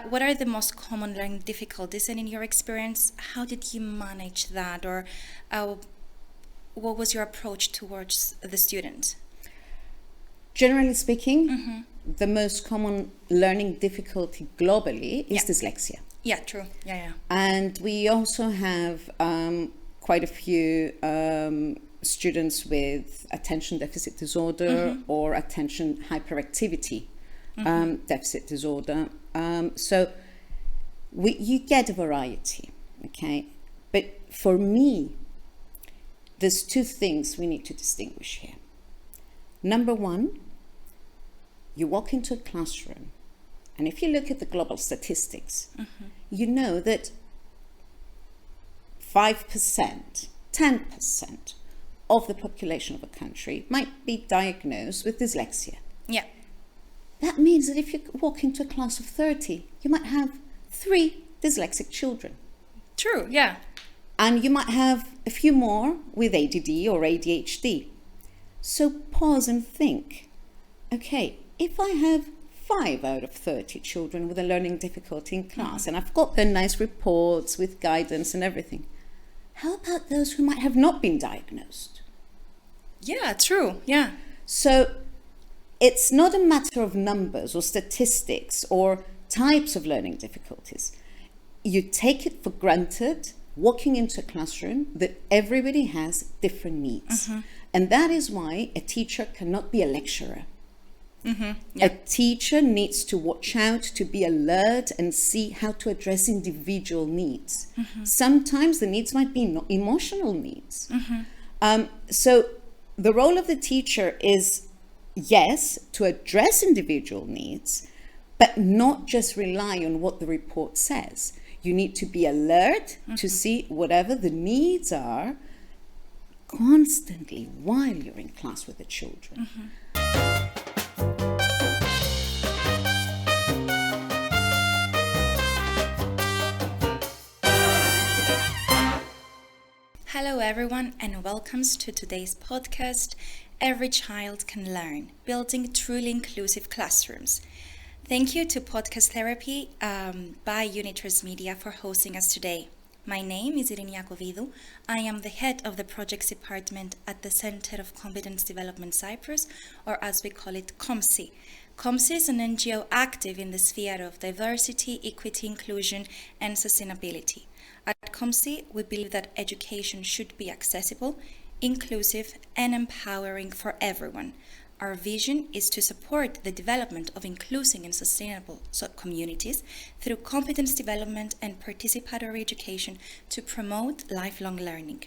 what are the most common learning difficulties, and in your experience, how did you manage that, or what was your approach towards the students? Generally speaking, the most common learning difficulty globally is dyslexia. Yeah, true. Yeah. And we also have quite a few students with attention deficit disorder or attention hyperactivity deficit disorder. So you get a variety, okay? But for me, there's two things we need to distinguish here. Number one, you walk into a classroom, and if you look at the global statistics, you know that 5%, 10% of the population of a country might be diagnosed with dyslexia. Yeah. That means that if you walk into a class of 30, you might have 3 dyslexic children. True, yeah. And you might have a few more with ADD or ADHD. So pause and think, okay, if I have 5 out of 30 children with a learning difficulty in class, and I've got their nice reports with guidance and everything, how about those who might have not been diagnosed? Yeah, true, yeah. So it's not a matter of numbers or statistics or types of learning difficulties. You take it for granted, walking into a classroom, that everybody has different needs. And that is why a teacher cannot be a lecturer. Yeah. A teacher needs to watch out, to be alert and see how to address individual needs. Sometimes the needs might be emotional needs. So the role of the teacher is, yes, to address individual needs, but not just rely on what the report says. You need to be alert to see whatever the needs are constantly while you're in class with the children. Hello everyone, and welcome to today's podcast, Every Child Can Learn, Building Truly Inclusive Classrooms. Thank you to Podcast Therapy by Unitrust Media for hosting us today. My name is Irini Iacovidou. I am the head of the projects department at the Center of Competence Development Cyprus, or as we call it, COMCY. COMCY is an NGO active in the sphere of diversity, equity, inclusion, and sustainability. At COMCY, we believe that education should be accessible, inclusive, and empowering for everyone. Our vision is to support the development of inclusive and sustainable communities through competence development and participatory education to promote lifelong learning.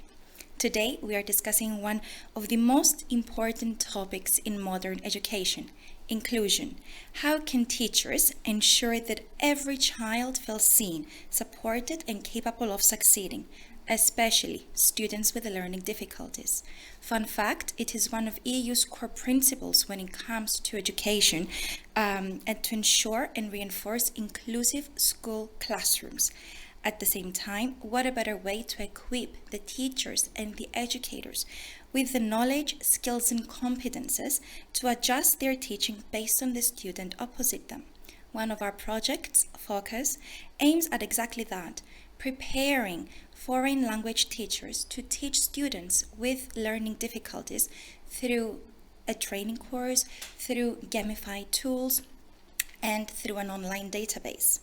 Today, we are discussing one of the most important topics in modern education: inclusion. How can teachers ensure that every child feels seen, supported, and capable of succeeding, especially students with learning difficulties? Fun fact, it is one of EU's core principles when it comes to education, and to ensure and reinforce inclusive school classrooms. At the same time, what a better way to equip the teachers and the educators with the knowledge, skills, and competences to adjust their teaching based on the student opposite them. One of our projects, Focus, aims at exactly that, preparing foreign language teachers to teach students with learning difficulties through a training course, through gamified tools, and through an online database.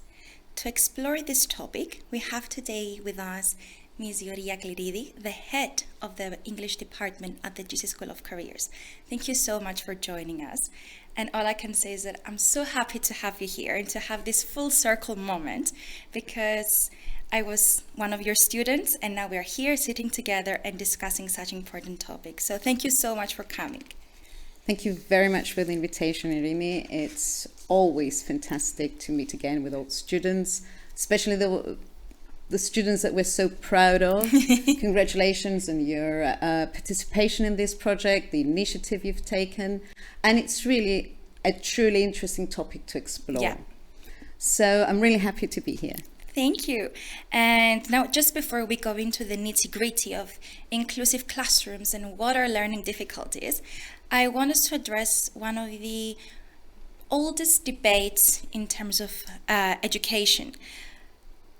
To explore this topic, we have today with us Ms. Georgia Klerides, the head of the English department at the GC School of Careers. Thank you so much for joining us. And all I can say is that I'm so happy to have you here and to have this full circle moment, because I was one of your students and now we're here sitting together and discussing such important topics. So thank you so much for coming. Thank you very much for the invitation, Irini. It's always fantastic to meet again with old students, especially the students that we're so proud of. Congratulations on your participation in this project, the initiative you've taken, and it's really a truly interesting topic to explore. Yeah. So I'm really happy to be here. Thank you. And now, just before we go into the nitty-gritty of inclusive classrooms and what are learning difficulties, I want us to address one of the oldest debates in terms of education.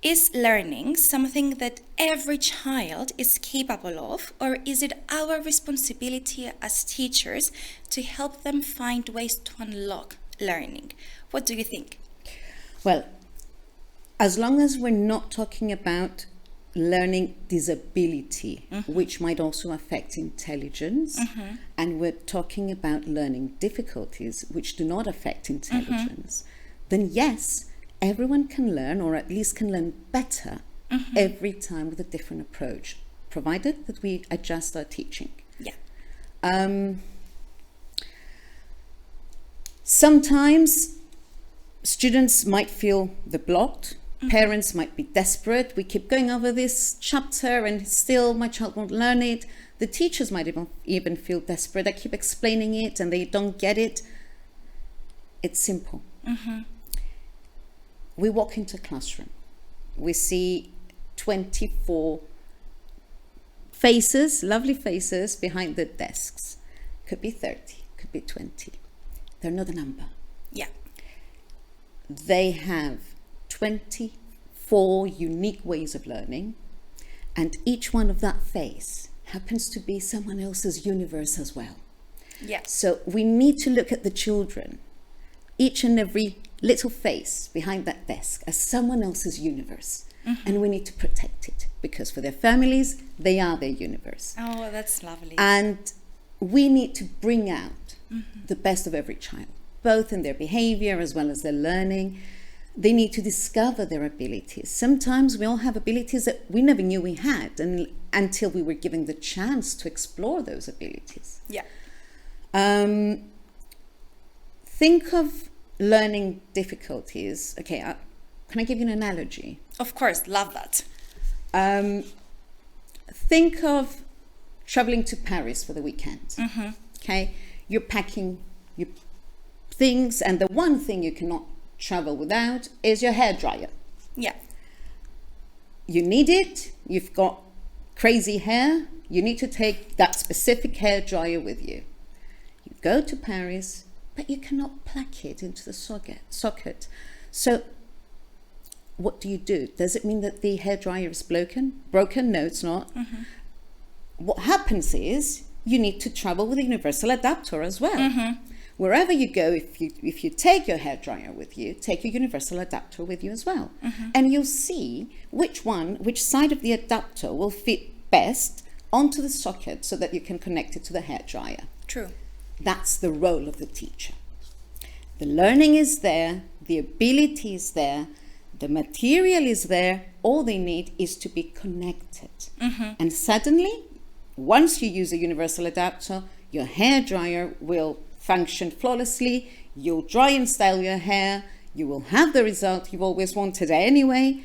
Is learning something that every child is capable of, or is it our responsibility as teachers to help them find ways to unlock learning? What do you think? Well, as long as we're not talking about learning disability, which might also affect intelligence, and we're talking about learning difficulties, which do not affect intelligence, then yes, everyone can learn, or at least can learn better every time with a different approach, provided that we adjust our teaching. Yeah. Sometimes students might feel they're blocked. Parents might be desperate. We keep going over this chapter and still my child won't learn it. The teachers might even feel desperate. I keep explaining it and they don't get it. It's simple. We walk into a classroom. We see 24 faces, lovely faces behind the desks. Could be 30, could be 20. They're not a number. Yeah. They have 24 unique ways of learning, and each one of that face happens to be someone else's universe as well. Yeah. So we need to look at the children, each and every little face behind that desk, as someone else's universe. And we need to protect it, because for their families, they are their universe. Oh, that's lovely. And we need to bring out the best of every child, both in their behavior as well as their learning. They need to discover their abilities. Sometimes we all have abilities that we never knew we had, and until we were given the chance to explore those abilities. Yeah. Think of learning difficulties. Okay, can I give you an analogy? Of course, love that. Think of traveling to Paris for the weekend. Okay, you're packing your things, and the one thing you cannot travel without is your hairdryer. Yeah. You need it. You've got crazy hair. You need to take that specific hairdryer with you. You go to Paris, but you cannot plug it into the socket. So what do? Does it mean that the hairdryer is broken? No, it's not. What happens is you need to travel with a universal adapter as well. Wherever you go, if you take your hairdryer with you, take your universal adapter with you as well. And you'll see which side of the adapter will fit best onto the socket so that you can connect it to the hairdryer. True. That's the role of the teacher. The learning is there, the ability is there, the material is there. All they need is to be connected. And suddenly, once you use a universal adapter, your hairdryer will function flawlessly. You'll dry and style your hair. You will have the result you've always wanted anyway.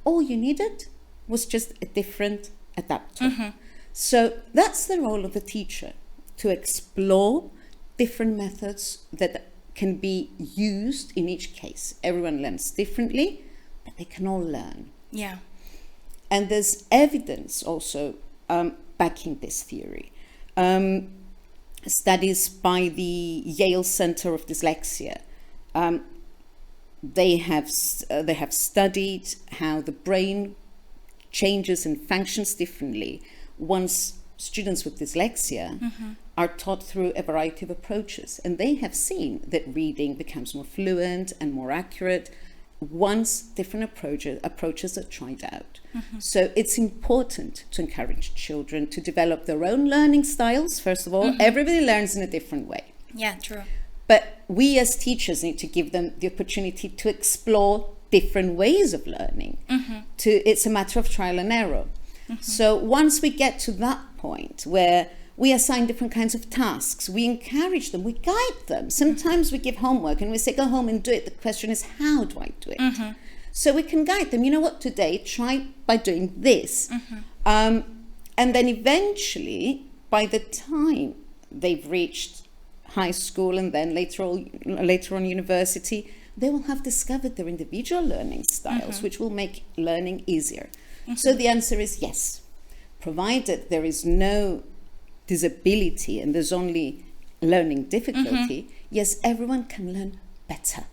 All you needed was just a different adapter. So that's the role of the teacher, to explore different methods that can be used in each case. Everyone learns differently, but they can all learn. Yeah. And there's evidence also backing this theory. Studies by the Yale Center of Dyslexia. They have studied how the brain changes and functions differently once students with dyslexia are taught through a variety of approaches. And they have seen that reading becomes more fluent and more accurate once different approaches are tried out. So it's important to encourage children to develop their own learning styles. First of all, everybody learns in a different way. Yeah, true. But we as teachers need to give them the opportunity to explore different ways of learning. It's a matter of trial and error. So once we get to that point where we assign different kinds of tasks, we encourage them, we guide them. Sometimes we give homework and we say, go home and do it. The question is, how do I do it? So we can guide them. You know what, today, try by doing this. And then eventually, by the time they've reached high school and then later on university, they will have discovered their individual learning styles, which will make learning easier. So the answer is yes, provided there is no disability and there's only learning difficulty. Yes, everyone can learn better.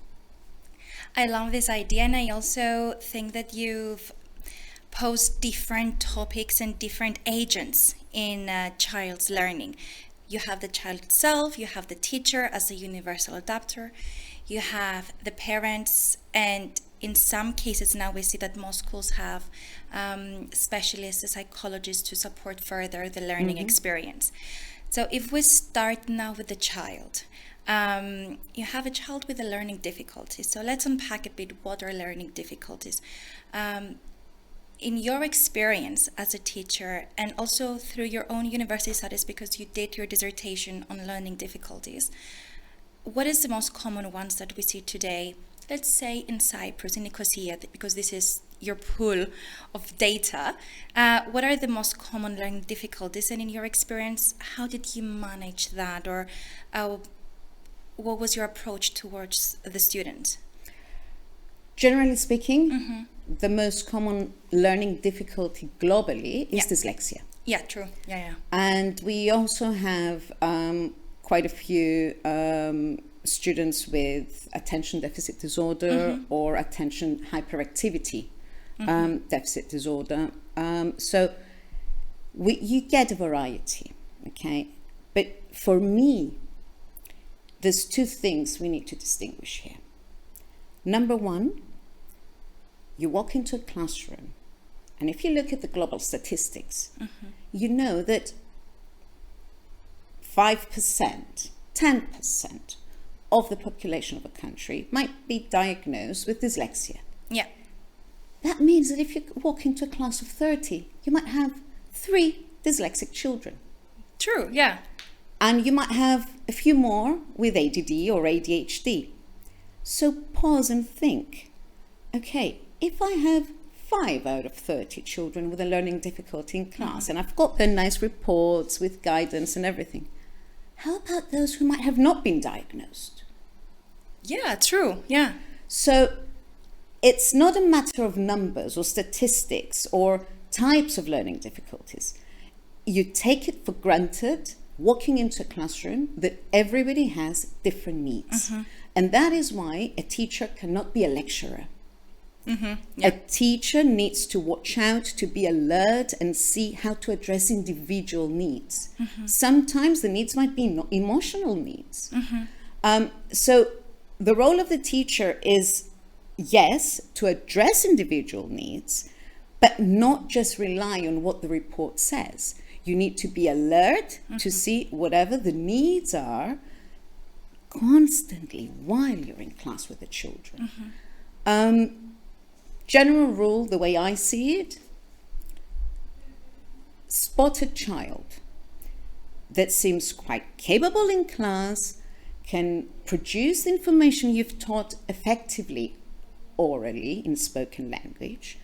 I love this idea, and I also think that you've posed different topics and different agents in a child's learning. You have the child itself, you have the teacher as a universal adapter, you have the parents, and in some cases now we see that most schools have specialists, psychologists to support further the learning experience. So if we start now with the child, you have a child with a learning difficulties. So let's unpack a bit what are learning difficulties. In your experience as a teacher, and also through your own university studies, because you did your dissertation on learning difficulties, what is the most common ones that we see today, let's say in Cyprus, in Nicosia, because this is your pool of data, what are the most common learning difficulties, and in your experience, how did you manage that, or what was your approach towards the students? Generally speaking, the most common learning difficulty globally is dyslexia. Yeah, true. Yeah. And we also have quite a few students with attention deficit disorder or attention hyperactivity deficit disorder. So you get a variety, okay? But for me, there's two things we need to distinguish here. Number one, you walk into a classroom, and if you look at the global statistics, you know that 5%, 10% of the population of a country might be diagnosed with dyslexia. Yeah. That means that if you walk into a class of 30, you might have 3 dyslexic children. True, yeah. And you might have a few more with ADD or ADHD. So pause and think, okay, if I have 5 out of 30 children with a learning difficulty in class, and I've got their nice reports with guidance and everything, how about those who might have not been diagnosed? Yeah, true, yeah. So it's not a matter of numbers or statistics or types of learning difficulties. You take it for granted, walking into a classroom, that everybody has different needs. And that is why a teacher cannot be a lecturer. Yeah. A teacher needs to watch out, to be alert and see how to address individual needs. Sometimes the needs might be emotional needs. So the role of the teacher is, yes, to address individual needs, but not just rely on what the report says. You need to be alert to see whatever the needs are constantly while you're in class with the children. General rule, the way I see it, spot a child that seems quite capable in class, can produce the information you've taught effectively orally in spoken language,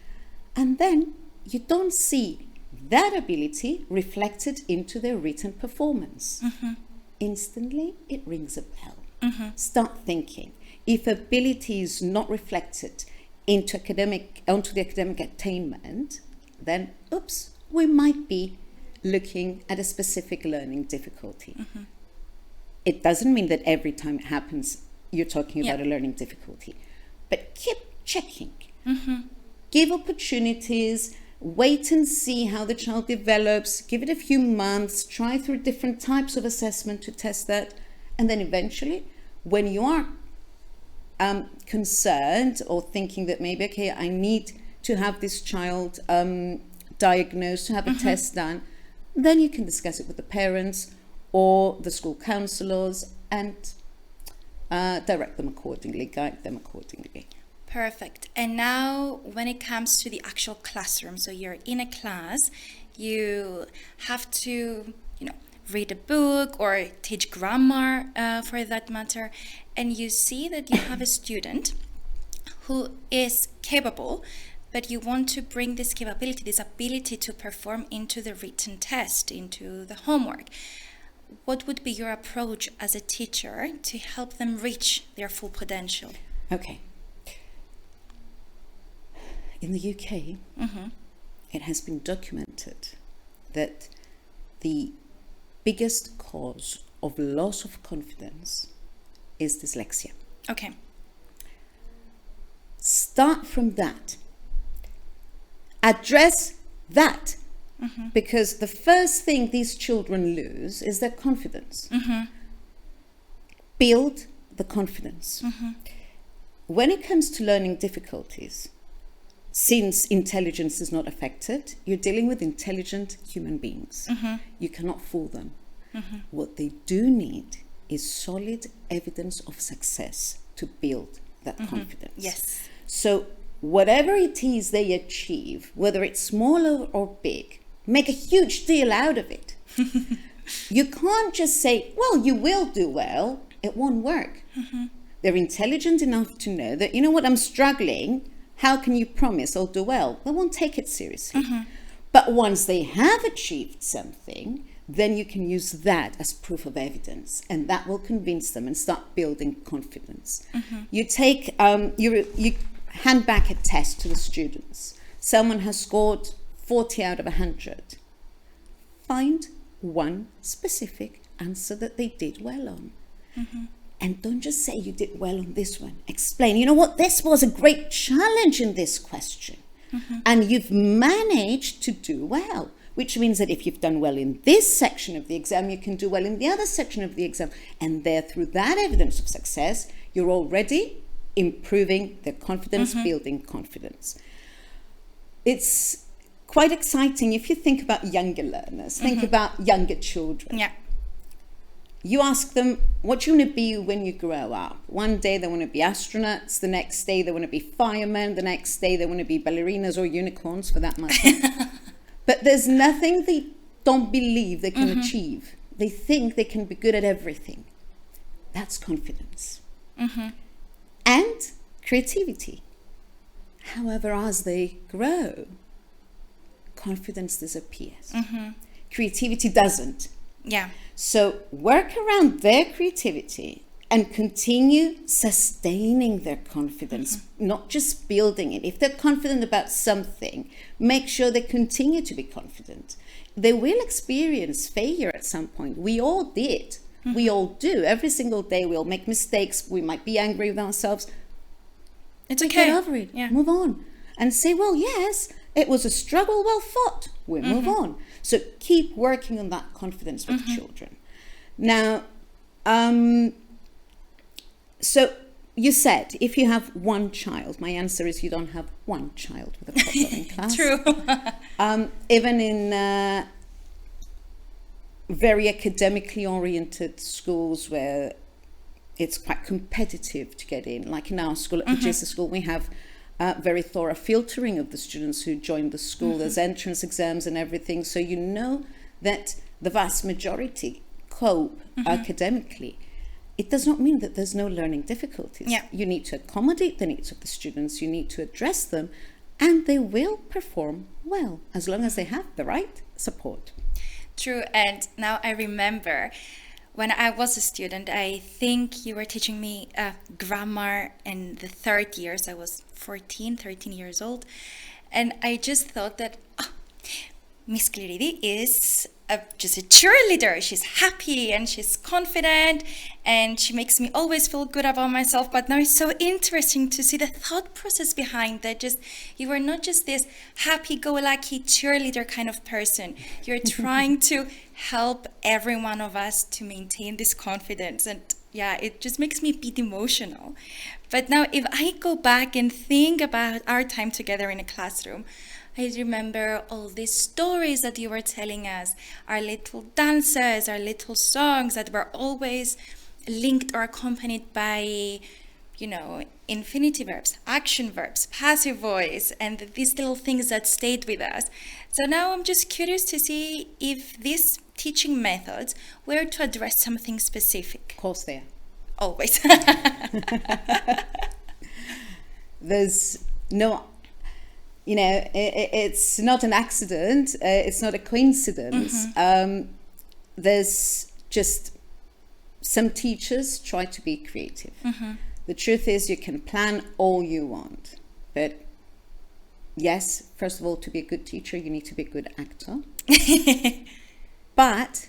and then you don't see that ability reflected into their written performance. Instantly, it rings a bell. Start thinking. If ability is not reflected onto the academic attainment, then oops, we might be looking at a specific learning difficulty. It doesn't mean that every time it happens you're talking about a learning difficulty, but keep checking. Give opportunities, wait and see how the child develops, give it a few months, try through different types of assessment to test that, and then eventually, when you are concerned or thinking that maybe, okay, I need to have this child diagnosed, to have a test done, then you can discuss it with the parents or the school counselors and direct them accordingly, guide them accordingly. Perfect. And now when it comes to the actual classroom, so you're in a class, you have to, read a book or teach grammar for that matter, and you see that you have a student who is capable, but you want to bring this capability, this ability to perform into the written test, into the homework. What would be your approach as a teacher to help them reach their full potential? Okay. In the UK, it has been documented that the biggest cause of loss of confidence is dyslexia. Okay. Start from that. Address that. Because the first thing these children lose is their confidence. Build the confidence. When it comes to learning difficulties, since intelligence is not affected, you're dealing with intelligent human beings. You cannot fool them. What they do need is solid evidence of success to build that confidence. Yes. So whatever it is they achieve, whether it's small or big, make a huge deal out of it. You can't just say, well, you will do well. It won't work. They're intelligent enough to know that, you know what, I'm struggling. How can you promise I'll do well? They won't take it seriously. But once they have achieved something, then you can use that as proof of evidence, and that will convince them and start building confidence. You take, you hand back a test to the students. Someone has scored 40 out of 100. Find one specific answer that they did well on. And don't just say you did well on this one. Explain, you know what, this was a great challenge in this question. And you've managed to do well, which means that if you've done well in this section of the exam, you can do well in the other section of the exam. And there, through that evidence of success, you're already improving their confidence, building confidence. It's quite exciting if you think about younger learners, think about younger children. Yeah. You ask them, what do you want to be when you grow up? One day they want to be astronauts, the next day they want to be firemen, the next day they want to be ballerinas or unicorns, for that matter. But there's nothing they don't believe they can achieve. They think they can be good at everything. That's confidence. And creativity. However, as they grow, confidence disappears. Creativity doesn't. Yeah. So work around their creativity and continue sustaining their confidence, not just building it. If they're confident about something, make sure they continue to be confident. They will experience failure at some point. We all did. We all do. Every single day we'll make mistakes. We might be angry with ourselves. It's okay. Get over it. Yeah. Move on. And say, well, yes, it was a struggle well fought. We'll move on. So keep working on that confidence with children. Now, so you said if you have one child, my answer is you don't have one child with a problem in class. True. Even in very academically oriented schools where it's quite competitive to get in, like in our school at the GISA school, we have very thorough filtering of the students who join the school. There's entrance exams and everything. So you know that the vast majority cope academically. It does not mean that there's no learning difficulties. Yeah. You need to accommodate the needs of the students. You need to address them, and they will perform well as long as they have the right support. True. And now I remember when I was a student, I think you were teaching me grammar in the third year. So I was 13 years old. And I just thought that Miss Klerides is just a cheerleader. She's happy and she's confident and she makes me always feel good about myself. But now it's so interesting to see the thought process behind that. Just you are not just this happy-go-lucky cheerleader kind of person. You're trying to help every one of us to maintain this confidence. And yeah, it just makes me a bit emotional. But now if I go back and think about our time together in a classroom, I remember all these stories that you were telling us, our little dances, our little songs that were always linked or accompanied by, you know, infinitive verbs, action verbs, passive voice, and these little things that stayed with us. So now I'm just curious to see if these teaching methods were to address something specific. Of course they are. Always. There's no... You know, it's not an accident. It's not a coincidence. There's just some teachers try to be creative. The truth is you can plan all you want. But yes, first of all, to be a good teacher, you need to be a good actor. But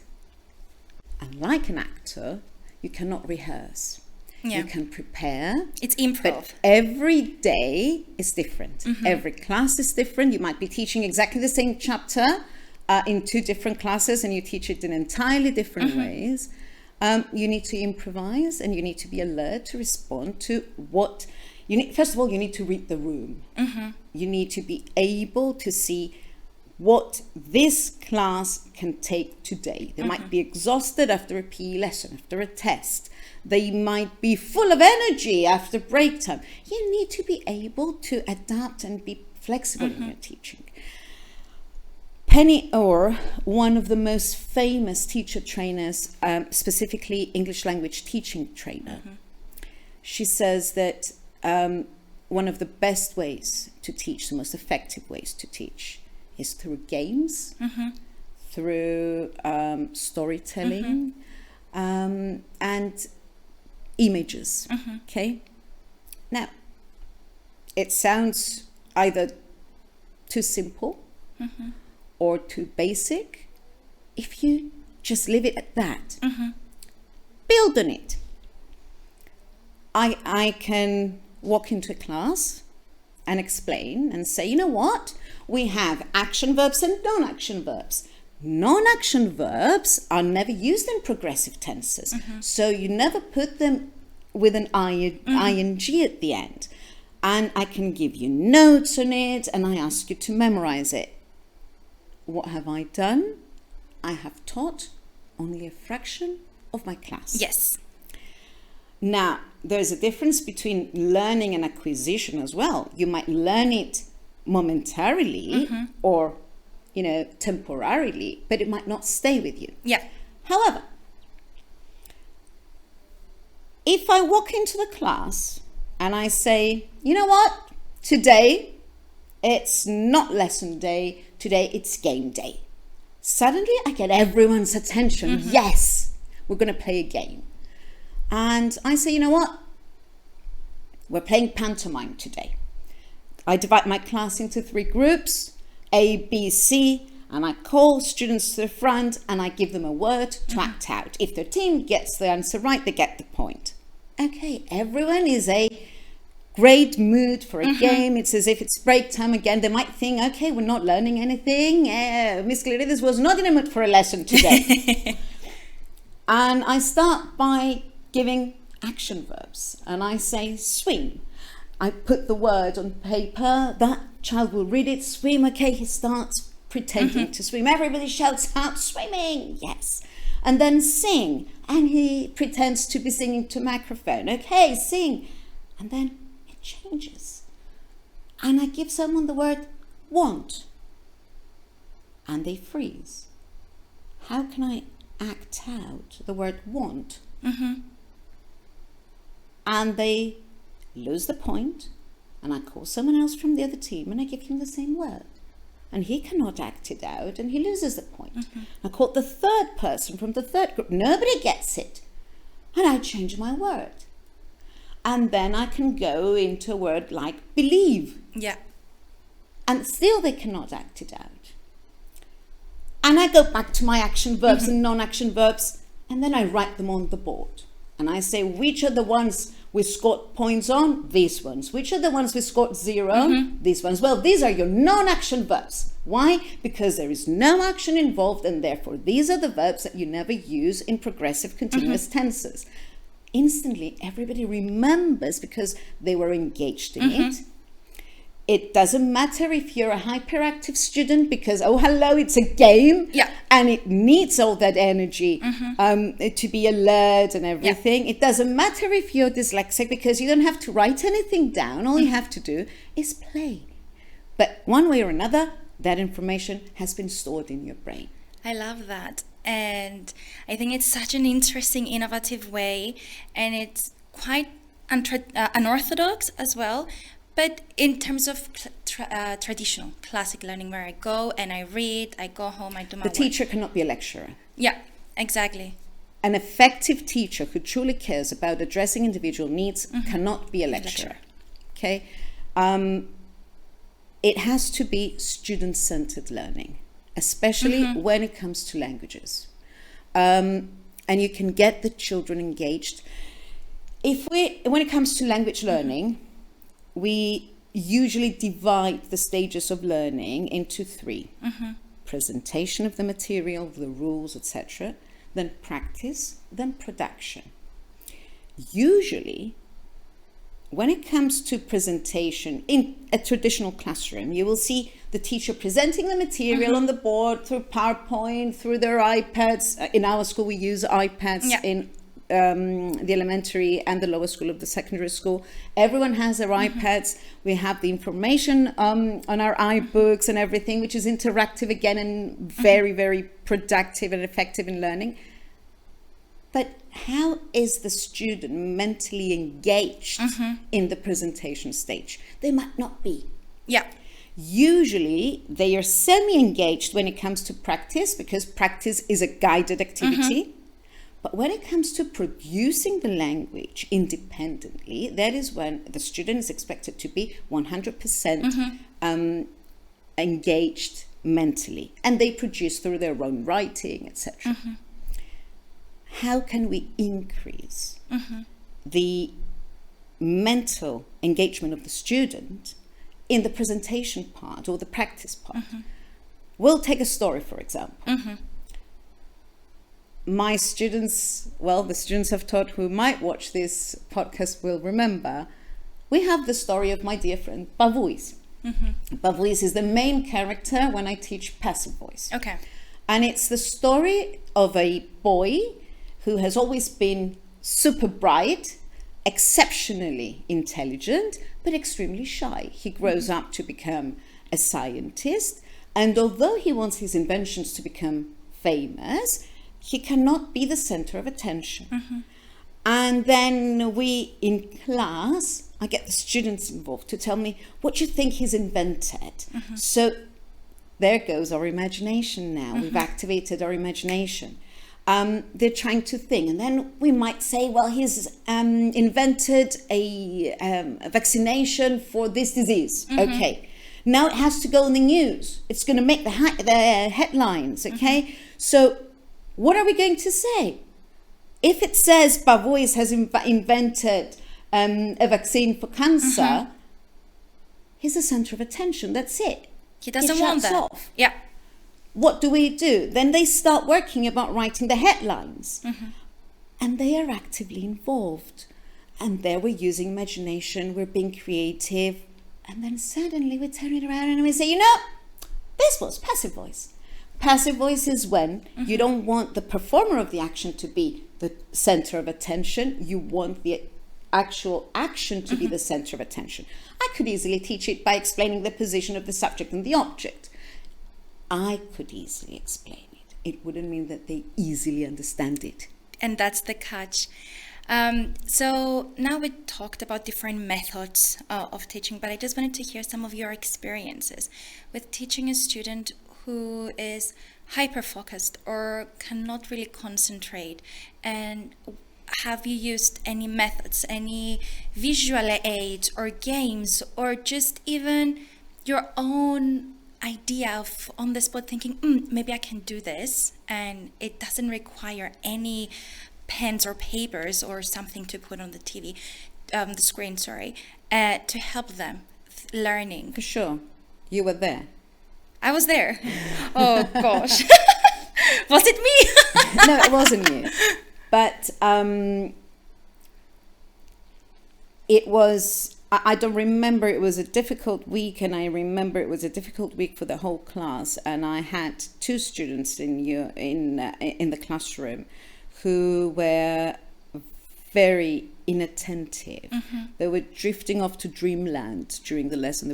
unlike an actor, you cannot rehearse. Yeah. You can prepare. It's improv. But every day is different. Every class is different. You might be teaching exactly the same chapter in 2 different classes, and you teach it in entirely different ways. You need to improvise, and you need to be alert to respond to what you need. First of all, you need to read the room. You need to be able to see what this class can take today. They might be exhausted after a PE lesson, after a test. They might be full of energy after break time. You need to be able to adapt and be flexible in your teaching. Penny Orr, one of the most famous teacher trainers, specifically English language teaching trainer, she says that one of the best ways to teach, the most effective ways to teach, is through games, through storytelling, and images. Okay. Now, it sounds either too simple or too basic. If you just leave it at that, build on it. I can walk into a class and explain and say, you know what? We have action verbs and non-action verbs. Non-action verbs are never used in progressive tenses. So you never put them with an ing at the end. And I can give you notes on it, and I ask you to memorize it. What have I done? I have taught only a fraction of my class. Yes. Now, there's a difference between learning and acquisition as well. You might learn it momentarily or, temporarily, but it might not stay with you. Yeah. However, if I walk into the class and I say, you know what, today it's not lesson day, today it's game day. Suddenly I get everyone's attention. Yes, we're going to play a game. And I say, you know what, we're playing pantomime today. I divide my class into 3 groups, A, B, C, and I call students to the front and I give them a word to act out. If their team gets the answer right, they get the point. Okay, everyone is a great mood for a game. It's as if it's break time again. They might think, okay, we're not learning anything. Miss Klerides was not in a mood for a lesson today. And I start by giving action verbs. And I say swim. I put the word on paper. That child will read it. Swim. Okay, he starts pretending to swim. Everybody shouts out, swimming. Yes. And then sing. And he pretends to be singing to microphone. Okay, sing. And then it changes. And I give someone the word want. And they freeze. How can I act out the word want? And they lose the point, and I call someone else from the other team and I give him the same word. And he cannot act it out and he loses the point. I call the third person from the third group. Nobody gets it. And I change my word. And then I can go into a word like believe. Yeah. And still they cannot act it out. And I go back to my action verbs and non-action verbs, and then I write them on the board. And I say, which are the ones we scored points on? These ones. Which are the ones we scored 0 on? These ones. Well, these are your non-action verbs. Why? Because there is no action involved, and therefore these are the verbs that you never use in progressive continuous tenses. Instantly, everybody remembers because they were engaged in it. It doesn't matter if you're a hyperactive student because, oh, hello, it's a game. Yeah. And it needs all that energy to be alert and everything. Yeah. It doesn't matter if you're dyslexic because you don't have to write anything down. All you have to do is play. But one way or another, that information has been stored in your brain. I love that. And I think it's such an interesting, innovative way. And it's quite unorthodox as well. But in terms of traditional classic learning, where I go and I read, I go home, I do my work. The teacher cannot be a lecturer. Yeah, exactly. An effective teacher who truly cares about addressing individual needs cannot be a lecturer. Okay? It has to be student-centered learning, especially when it comes to languages. And you can get the children engaged When it comes to language learning, we usually divide the stages of learning into 3. Presentation of the material, the rules, etc., then practice, then production. Usually, when it comes to presentation in a traditional classroom, you will see the teacher presenting the material on the board through PowerPoint, through their iPads. In our school, we use iPads in the elementary and the lower school of the secondary school. Everyone has their iPads. We have the information on our iBooks and everything, which is interactive again and very, very productive and effective in learning. But how is the student mentally engaged in the presentation stage? They might not be. Yeah. Usually they are semi-engaged when it comes to practice, because practice is a guided activity. But when it comes to producing the language independently, that is when the student is expected to be 100% engaged mentally, and they produce through their own writing, etc. How can we increase the mental engagement of the student in the presentation part or the practice part? We'll take a story, for example. My students, well, the students I've taught who might watch this podcast will remember, we have the story of my dear friend Pavouis. Pavouis is the main character when I teach passive voice. Okay. And it's the story of a boy who has always been super bright, exceptionally intelligent, but extremely shy. He grows up to become a scientist, and although he wants his inventions to become famous, he cannot be the center of attention. And then in class, I get the students involved to tell me, what do you think he's invented? So there goes our imagination now. We've activated our imagination. They're trying to think. And then we might say, well, he's invented a vaccination for this disease. Okay. Now it has to go in the news. It's going to make the headlines. Okay. So what are we going to say? If it says Pavouis has invented a vaccine for cancer, he's the center of attention. That's it. He doesn't want that. Off. Yeah. What do we do? Then they start working about writing the headlines. And they are actively involved. And there we're using imagination, we're being creative. And then suddenly we turn it around and we say, you know, this was passive voice. Passive voice is when you don't want the performer of the action to be the center of attention. You want the actual action to be the center of attention. I could easily teach it by explaining the position of the subject and the object. I could easily explain it. It wouldn't mean that they easily understand it. And that's the catch. So now we talked about different methods of teaching, but I just wanted to hear some of your experiences with teaching a student who is hyper-focused or cannot really concentrate. And have you used any methods, any visual aids or games, or just even your own idea of on the spot thinking, maybe I can do this, and it doesn't require any pens or papers or something to put on the screen, to help them learning? For sure. You were there. I was there. Oh gosh. Was it me? No, it wasn't you. But it was, I don't remember, it was a difficult week, and I remember it was a difficult week for the whole class, and I had 2 students in the classroom who were very inattentive. They were drifting off to dreamland during the lesson.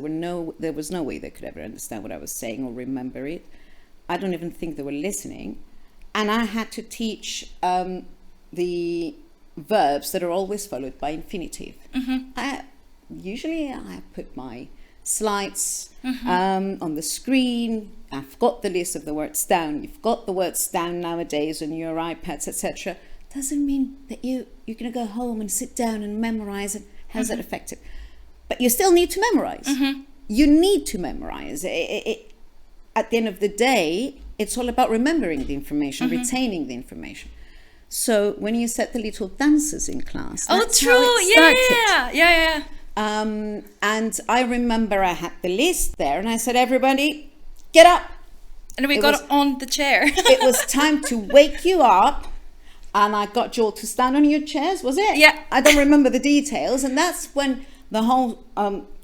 There was no way they could ever understand what I was saying or remember it. I don't even think they were listening. And I had to teach the verbs that are always followed by infinitive. Usually I put my slides on the screen. I've got the list of the words down. You've got the words down nowadays on your iPads, etc. Doesn't mean that you're going to go home and sit down and memorize it. How's that effective? But you still need to memorize. You need to memorize. At the end of the day, it's all about remembering the information, retaining the information. So when you set the little dancers in class, that's true. how it started. Yeah. And I remember I had the list there, and I said, everybody, get up. And we got on the chair. It was time to wake you up. And I got you all to stand on your chairs, was it? Yeah. I don't remember the details. And that's when the whole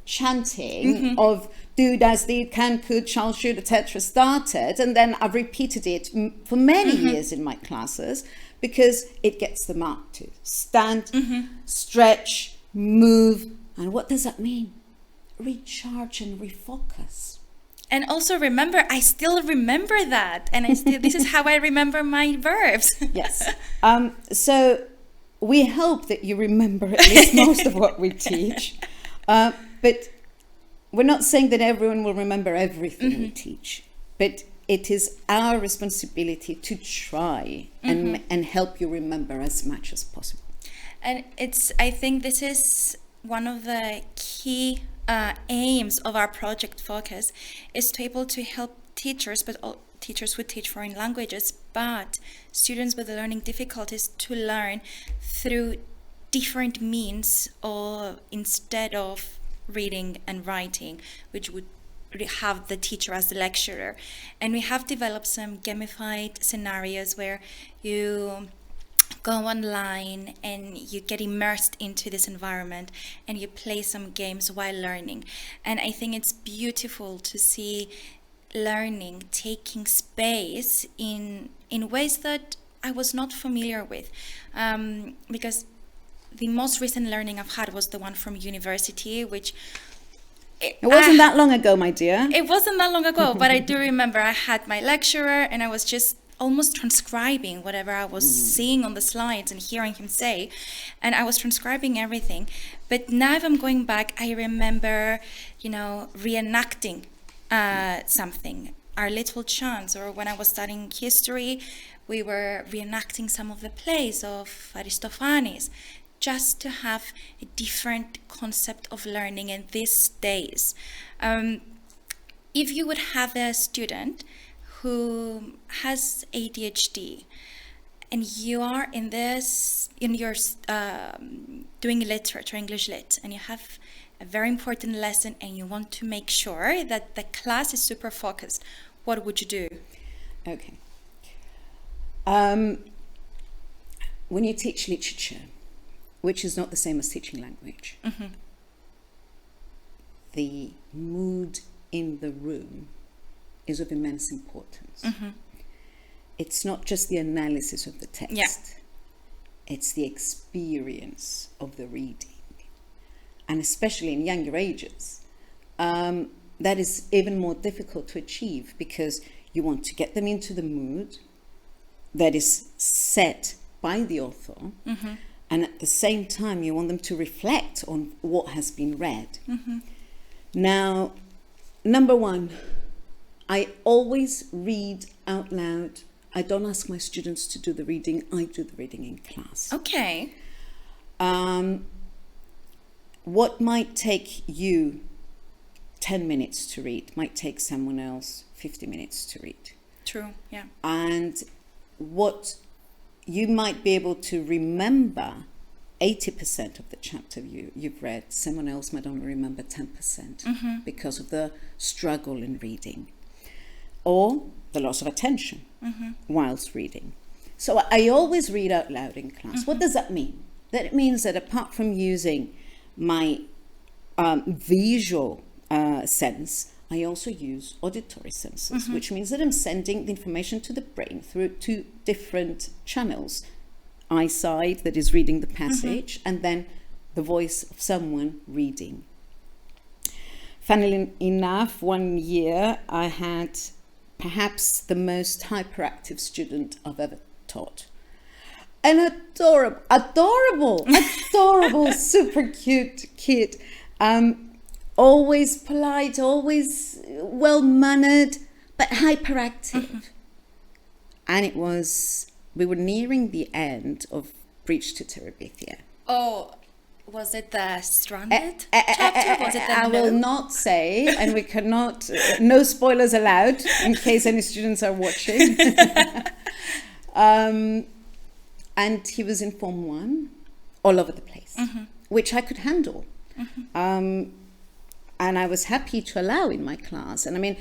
chanting of do, does, did, can, could, shall, should, etc. started. And then I've repeated it for many years in my classes, because it gets them up to stand, stretch, move. And what does that mean? Recharge and refocus. And also remember, I still remember that. And this is how I remember my verbs. Yes. So we hope that you remember at least most of what we teach. But we're not saying that everyone will remember everything we teach. But it is our responsibility to try and help you remember as much as possible. And I think this is one of the key aims of our project Focus, is to able to help teachers, but all teachers who teach foreign languages, but students with learning difficulties, to learn through different means, or instead of reading and writing, which would have the teacher as the lecturer. And we have developed some gamified scenarios where you go online and you get immersed into this environment and you play some games while learning. And I think it's beautiful to see learning taking space in ways that I was not familiar with, because the most recent learning I've had was the one from university, which it wasn't that long ago, my dear. It wasn't that long ago, but I do remember I had my lecturer and I was just almost transcribing whatever I was seeing on the slides and hearing him say, and I was transcribing everything. But now if I'm going back, I remember, reenacting something, our little chants, or when I was studying history, we were reenacting some of the plays of Aristophanes, just to have a different concept of learning in these days. If you would have a student who has ADHD, and you are in your doing literature, English Lit, and you have a very important lesson and you want to make sure that the class is super focused, what would you do? Okay. When you teach literature, which is not the same as teaching language, the mood in the room is of immense importance. It's not just the analysis of the text, it's the experience of the reading. And especially in younger ages, that is even more difficult to achieve, because you want to get them into the mood that is set by the author, and at the same time you want them to reflect on what has been read. Now, number one, I always read out loud. I don't ask my students to do the reading, I do the reading in class. Okay. What might take you 10 minutes to read might take someone else 50 minutes to read. True, yeah. And what you might be able to remember 80% of the chapter you've read, someone else might only remember 10% because of the struggle in reading, or the loss of attention whilst reading. So I always read out loud in class. What does that mean? That means that apart from using my visual sense, I also use auditory senses, which means that I'm sending the information to the brain through two different channels. Eyesight, that is reading the passage, and then the voice of someone reading. Funnily enough, one year I had perhaps the most hyperactive student I've ever taught. An adorable, super cute kid. Always polite, always well-mannered, but hyperactive. And we were nearing the end of Bridge to Terabithia. Oh, was it the stranded chapter? Was it the I will not say, and we cannot, no spoilers allowed in case any students are watching. And he was in Form 1, all over the place, which I could handle. And I was happy to allow in my class. And I mean,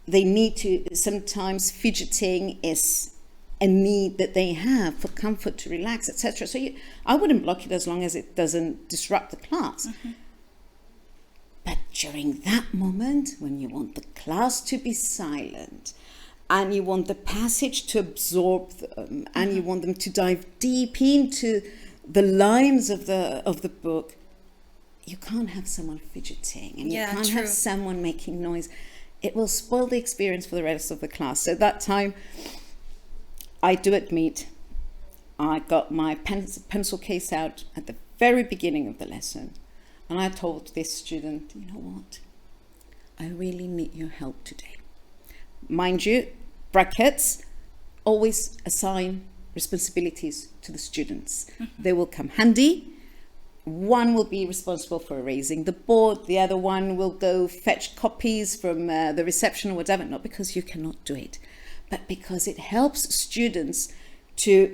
they need to, sometimes fidgeting is a need that they have for comfort, to relax, etc. So I wouldn't block it as long as it doesn't disrupt the class. But during that moment, when you want the class to be silent, and you want the passage to absorb them, and you want them to dive deep into the lines of the book, you can't have someone fidgeting, and you can't have someone making noise. It will spoil the experience for the rest of the class. So that time, I do admit, I got my pencil case out at the very beginning of the lesson, and I told this student, you know what, I really need your help today. Mind you, brackets, always assign responsibilities to the students. They will come handy. One will be responsible for erasing the board. The other one will go fetch copies from the reception or whatever. Not because you cannot do it, but because it helps students to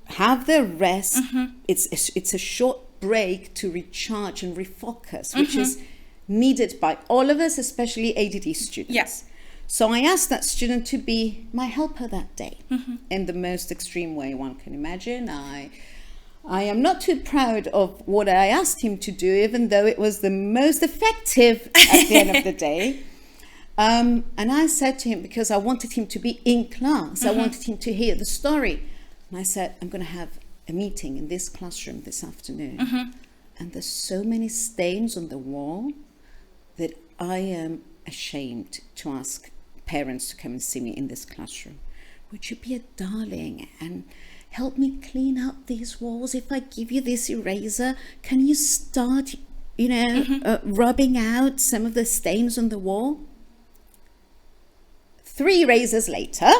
have their rest. It's a short break to recharge and refocus, which is needed by all of us, especially ADD students. Yes. So I asked that student to be my helper that day in the most extreme way one can imagine. I am not too proud of what I asked him to do, even though it was the most effective at the end of the day. And I said to him, because I wanted him to be in class, I wanted him to hear the story. And I said, I'm going to have a meeting in this classroom this afternoon. And there's so many stains on the wall that I am ashamed to ask parents to come and see me in this classroom. Would you be a darling and help me clean up these walls? If I give you this eraser, can you start, rubbing out some of the stains on the wall? 3 erasers later,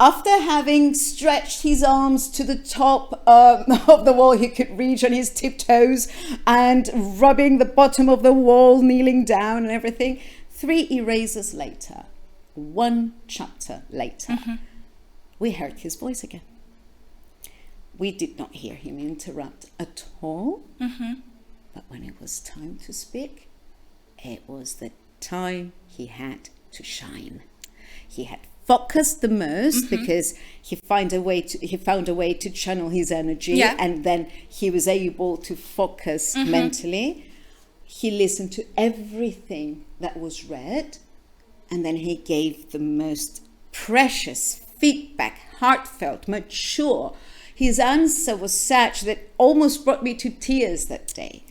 after having stretched his arms to the top of the wall, he could reach on his tiptoes, and rubbing the bottom of the wall, kneeling down and everything. 3 erasers later, 1 chapter later, we heard his voice again. We did not hear him interrupt at all. But when it was time to speak, it was the time he had to shine. He had focused the most because he found a way to channel his energy, and then he was able to focus mentally. He listened to everything that was read, and then he gave the most precious feedback, heartfelt, mature. His answer was such that almost brought me to tears that day.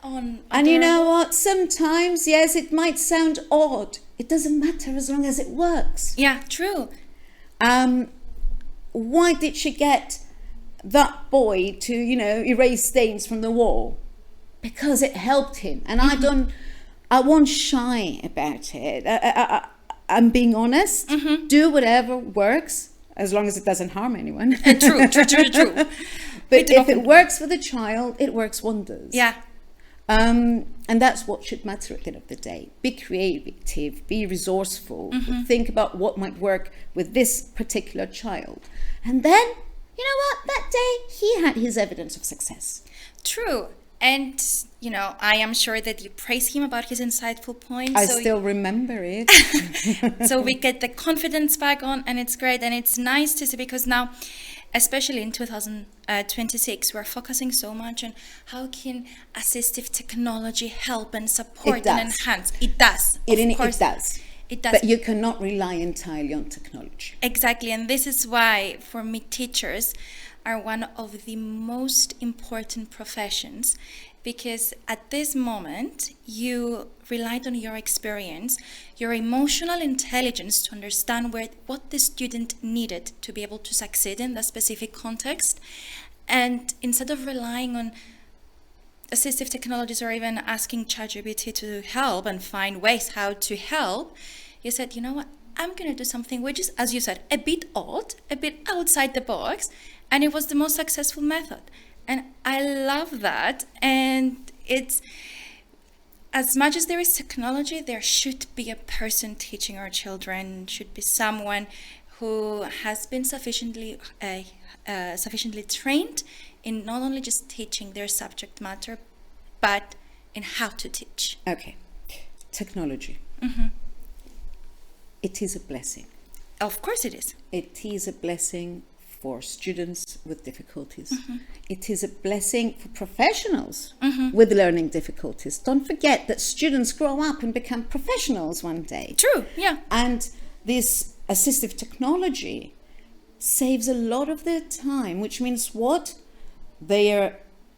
And you know what? Sometimes, yes, it might sound odd. It doesn't matter as long as it works. Yeah, true. Why did she get that boy to, erase stains from the wall? Because it helped him. And I won't shy about it. I'm being honest. Do whatever works, as long as it doesn't harm anyone. True. But if it works for the child, it works wonders. Yeah. And that's what should matter at the end of the day. Be creative, be resourceful, think about what might work with this particular child. And then, you know what, that day he had his evidence of success. True. And, I am sure that you praise him about his insightful points. I still remember it. So we get the confidence back on, and it's great. And it's nice to see, because now, especially in 2026, we're focusing so much on how can assistive technology help and support and enhance. It does. It does. It does. But you cannot rely entirely on technology. Exactly. And this is why, for me, teachers are one of the most important professions, because at this moment, you relied on your experience, your emotional intelligence to understand what the student needed to be able to succeed in that specific context. And instead of relying on assistive technologies or even asking ChatGPT to help and find ways how to help, you said, you know what, I'm going to do something which is, as you said, a bit odd, a bit outside the box, and it was the most successful method. And I love that. And it's, as much as there is technology, there should be a person teaching our children, should be someone who has been sufficiently trained in not only just teaching their subject matter, but in how to teach. Okay. Technology. It is a blessing. Of course it is. It is a blessing for students with difficulties. It is a blessing for professionals with learning difficulties. Don't forget that students grow up and become professionals one day. True, yeah. And this assistive technology saves a lot of their time, which means what? They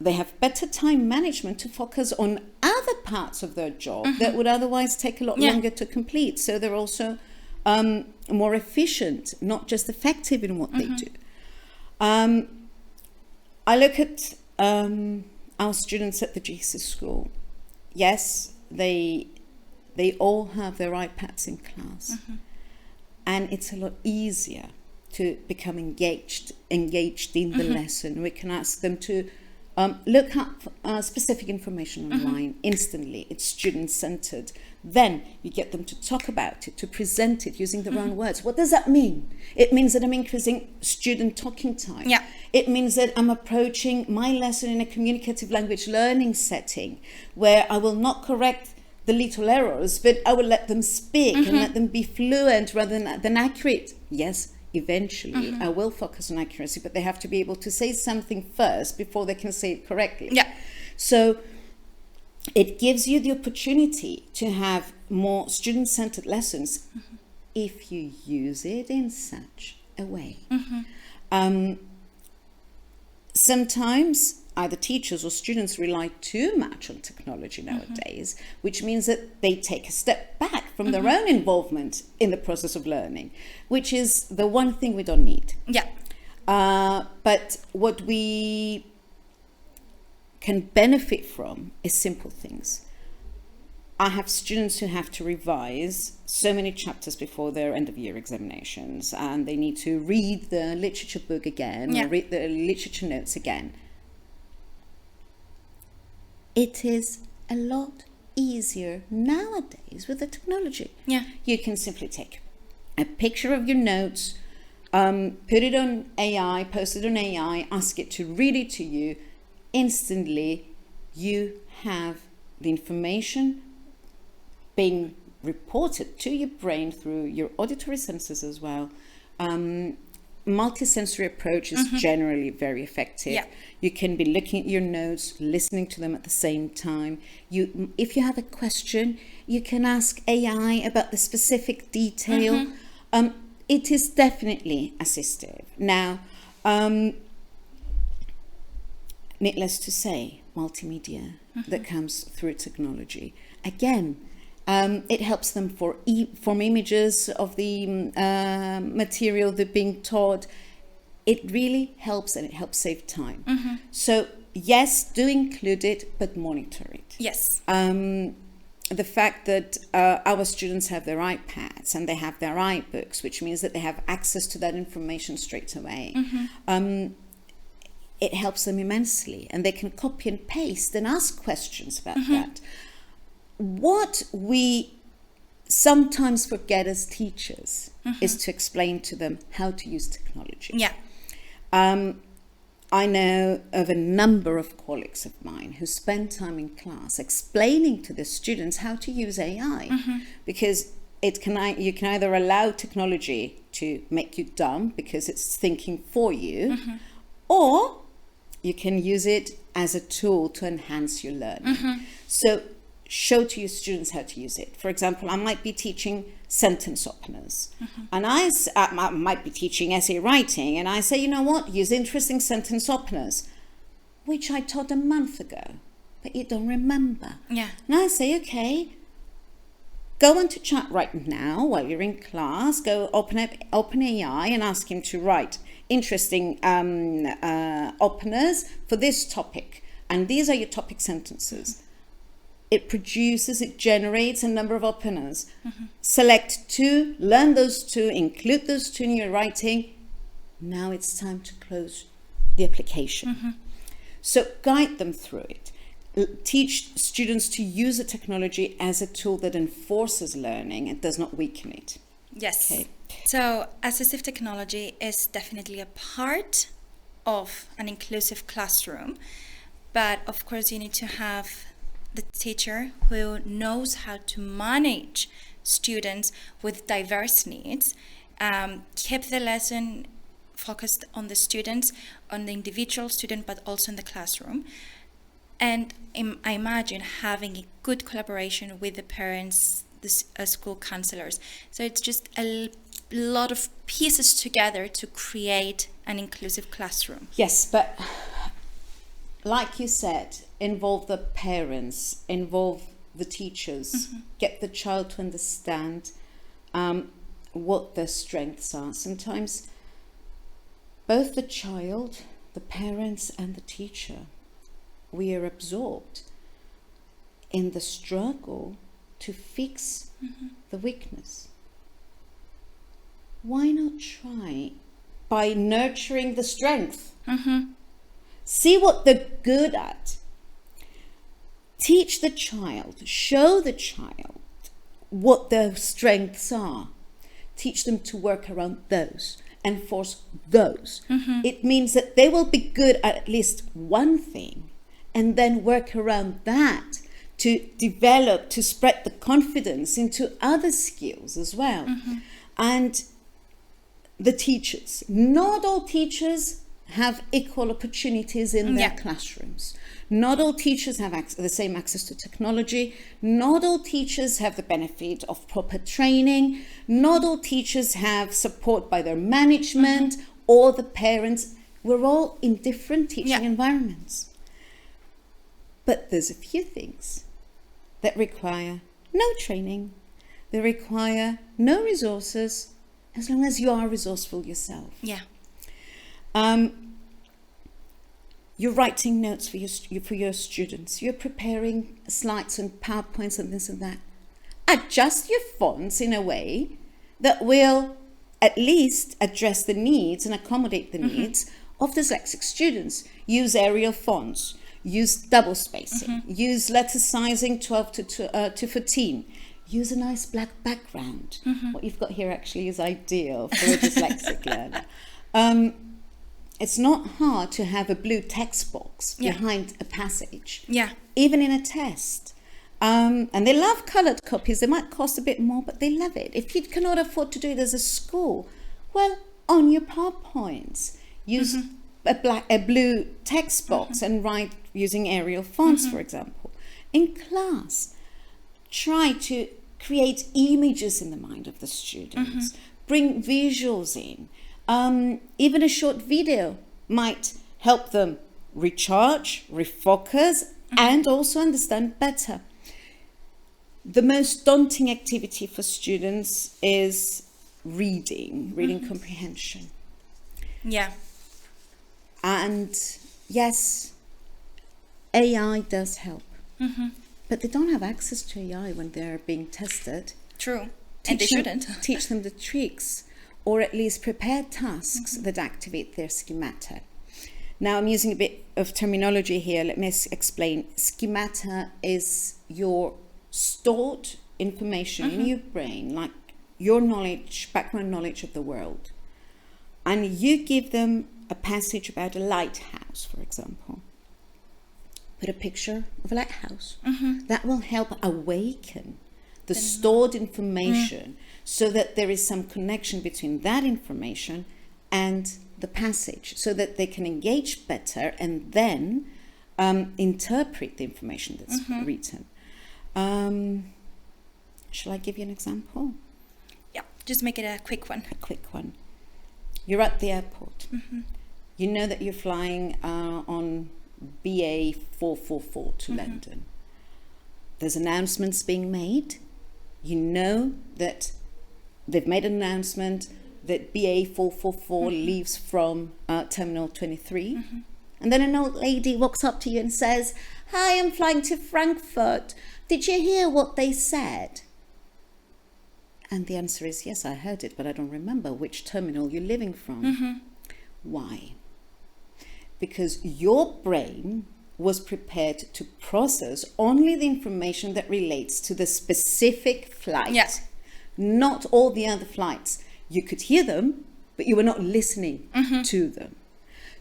have better time management to focus on other parts of their job that would otherwise take a lot longer to complete. So they're also more efficient, not just effective in what they do. I look at our students at the Jesus school. Yes, they all have their iPads in class, and it's a lot easier to become engaged in the lesson. We can ask them to look up specific information online instantly. It's student-centered. Then you get them to talk about it, to present it using their own words. What does that mean? It means that I'm increasing student talking time. Yeah. It means that I'm approaching my lesson in a communicative language learning setting where I will not correct the little errors, but I will let them speak and let them be fluent rather than accurate. Yes, eventually I will focus on accuracy, but they have to be able to say something first before they can say it correctly. Yeah. So it gives you the opportunity to have more student-centered lessons if you use it in such a way. Sometimes either teachers or students rely too much on technology nowadays, which means that they take a step back from their own involvement in the process of learning, which is the one thing we don't need. Yeah. But what we can benefit from is simple things. I have students who have to revise so many chapters before their end of year examinations, and they need to read the literature book again or read the literature notes again. It is a lot easier nowadays with the technology. Yeah. You can simply take a picture of your notes, put it on AI, post it on AI, ask it to read it to you. Instantly, you have the information being reported to your brain through your auditory senses as well. Multisensory approach is generally very effective. Yeah. You can be looking at your notes, listening to them at the same time. If you have a question, you can ask AI about the specific detail. It is definitely assistive. Now, needless to say, multimedia that comes through technology. Again, it helps them form images of the material they're being taught. It really helps, and it helps save time. So yes, do include it, but monitor it. Yes. The fact that our students have their iPads and they have their iBooks, which means that they have access to that information straight away. It helps them immensely, and they can copy and paste and ask questions about that. What we sometimes forget as teachers is to explain to them how to use technology. Yeah. I know of a number of colleagues of mine who spend time in class explaining to the students how to use AI, because you can either allow technology to make you dumb because it's thinking for you, or you can use it as a tool to enhance your learning. So show to your students how to use it. For example, I might be teaching sentence openers, and I might be teaching essay writing, and I say, you know what, use interesting sentence openers, which I taught a month ago, but you don't remember. Yeah. And I say, okay, go onto chat right now while you're in class, go open AI and ask him to write interesting openers for this topic, and these are your topic sentences. It generates a number of openers. Select two, learn those two, include those two in your writing. Now it's time to close the application. So guide them through it. Teach students to use the technology as a tool that enforces learning and does not weaken it. Yes. Okay. So assistive technology is definitely a part of an inclusive classroom, but of course you need to have the teacher who knows how to manage students with diverse needs, keep the lesson focused on the students, on the individual student, but also in the classroom. And I imagine having a good collaboration with the parents, the school counselors. So it's just a lot of pieces together to create an inclusive classroom. Yes, but like you said, involve the parents, involve the teachers, get the child to understand what their strengths are. Sometimes both the child, the parents, and the teacher, we are absorbed in the struggle to fix the weakness. Why not try by nurturing the strength? See what they're good at. Teach the child, show the child what their strengths are. Teach them to work around those, enforce those. It means that they will be good at least one thing and then work around that to develop, to spread the confidence into other skills as well. And the teachers, not all teachers have equal opportunities in their classrooms. Not all teachers have the same access to technology. Not all teachers have the benefit of proper training. Not all teachers have support by their management or the parents. We're all in different teaching environments. But there's a few things that require no training. They require no resources, as long as you are resourceful yourself. You're writing notes for your students. You're preparing slides and PowerPoints and this and that. Adjust your fonts in a way that will at least address the needs and accommodate the needs of dyslexic students. Use Arial fonts. Use double spacing. Use letter sizing 12 to 14. Use a nice black background. What you've got here actually is ideal for a dyslexic learner. It's not hard to have a blue text box behind a passage, even in a test. And they love coloured copies. They might cost a bit more, but they love it. If you cannot afford to do it as a school, well, on your PowerPoints, use a blue text box and write using Arial fonts, for example. In class, try to create images in the mind of the students. Bring visuals in. Even a short video might help them recharge, refocus, and also understand better. The most daunting activity for students is reading comprehension. And yes, AI does help, but they don't have access to AI when they're being tested. True, and they shouldn't. Teach them the tricks, or at least prepare tasks that activate their schemata. Now I'm using a bit of terminology here. Let me explain. Schemata is your stored information in your brain, like your knowledge, background knowledge of the world. And you give them a passage about a lighthouse, for example. Put a picture of a lighthouse. That will help awaken the stored information so that there is some connection between that information and the passage, so that they can engage better and then interpret the information that's written. Shall I give you an example? Yeah, just make it a quick one. A quick one. You're at the airport. You know that you're flying on BA 444 to London. There's announcements being made. You know that they've made an announcement that BA 444 leaves from Terminal 23. And then an old lady walks up to you and says, "Hi, I'm flying to Frankfurt. Did you hear what they said?" And the answer is, yes, I heard it, but I don't remember which terminal you're living from. Why? Because your brain was prepared to process only the information that relates to the specific flight, not all the other flights. You could hear them, but you were not listening to them.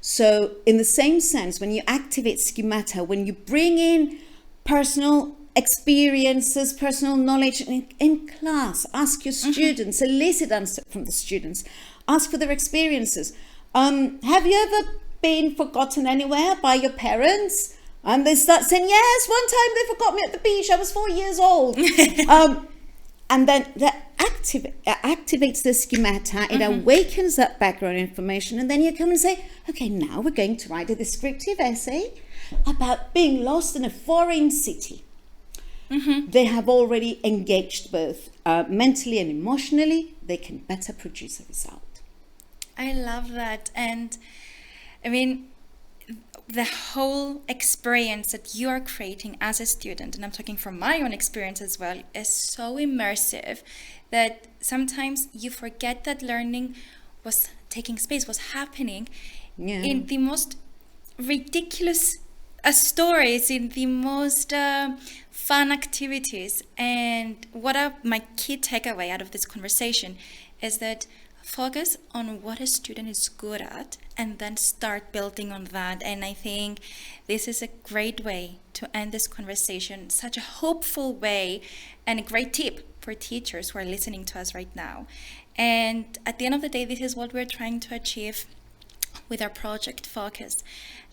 So in the same sense, when you activate schemata, when you bring in personal experiences, personal knowledge in class, ask your students, elicit answer from the students, ask for their experiences. Have you ever been forgotten anywhere by your parents? And they start saying, yes, one time they forgot me at the beach. I was 4 years old. And then that activates the schemata. It awakens that background information. And then you come and say, okay, now we're going to write a descriptive essay about being lost in a foreign city. They have already engaged both mentally and emotionally. They can better produce a result. I love that. And I mean, the whole experience that you are creating as a student, and I'm talking from my own experience as well, is so immersive that sometimes you forget that learning was taking space, was happening in the most ridiculous stories, in the most fun activities. And what my key takeaway out of this conversation is that focus on what a student is good at and then start building on that. And I think this is a great way to end this conversation, such a hopeful way, and a great tip for teachers who are listening to us right now. And at the end of the day, this is what we're trying to achieve with our project Focus.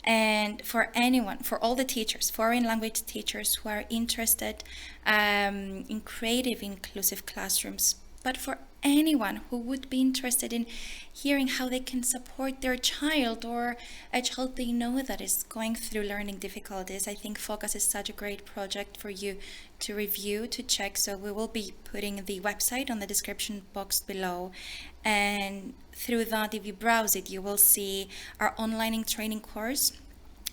And for anyone, for all the teachers, foreign language teachers who are interested in creative, inclusive classrooms, but for anyone who would be interested in hearing how they can support their child or a child they know that is going through learning difficulties, I think Focus is such a great project for you to review, to check. So we will be putting the website on the description box below, and through that, if you browse it, you will see our online training course.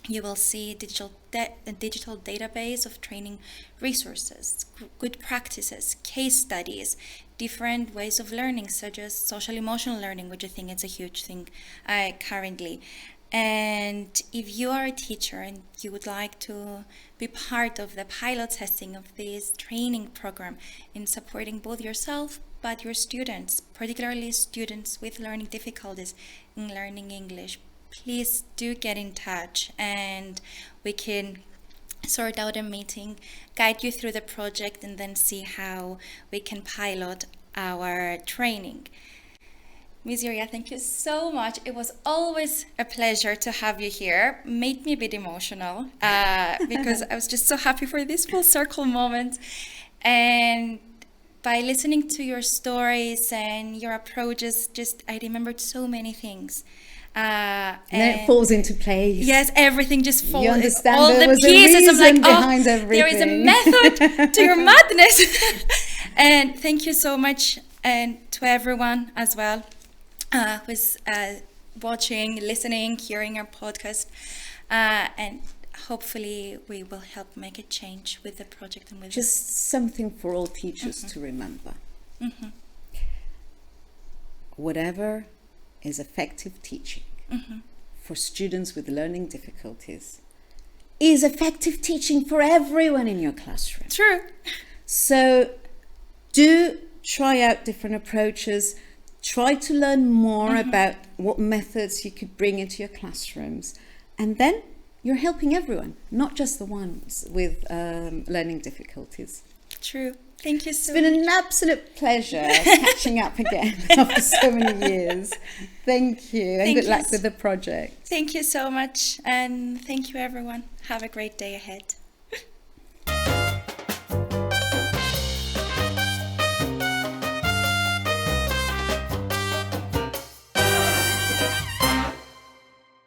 You will see a digital database of training resources, good practices, case studies, different ways of learning, such as social emotional learning, which I think is a huge thing currently. And if you are a teacher and you would like to be part of the pilot testing of this training program in supporting both yourself but your students, particularly students with learning difficulties in learning English, please do get in touch and we can sort out a meeting, guide you through the project, and then see how we can pilot our training. Ms. Yuria, thank you so much. It was always a pleasure to have you here. Made me a bit emotional because I was just so happy for this full circle moment. And by listening to your stories and your approaches, I remembered so many things. And then it falls into place. Yes, everything just falls. You understand all there the was pieces. a reason I'm like, behind everything. There is a method to your madness. And thank you so much, and to everyone as well who's watching, listening, hearing our podcast, and hopefully we will help make a change with the project and with just something for all teachers to remember. Whatever is effective teaching for students with learning difficulties is effective teaching for everyone in your classroom. True. So do try out different approaches. Try to learn more about what methods you could bring into your classrooms. And then you're helping everyone, not just the ones with learning difficulties. True. Thank you so much. It's been an absolute pleasure catching up again after so many years. Thank you, and good luck with the project. Thank you so much, and thank you everyone. Have a great day ahead.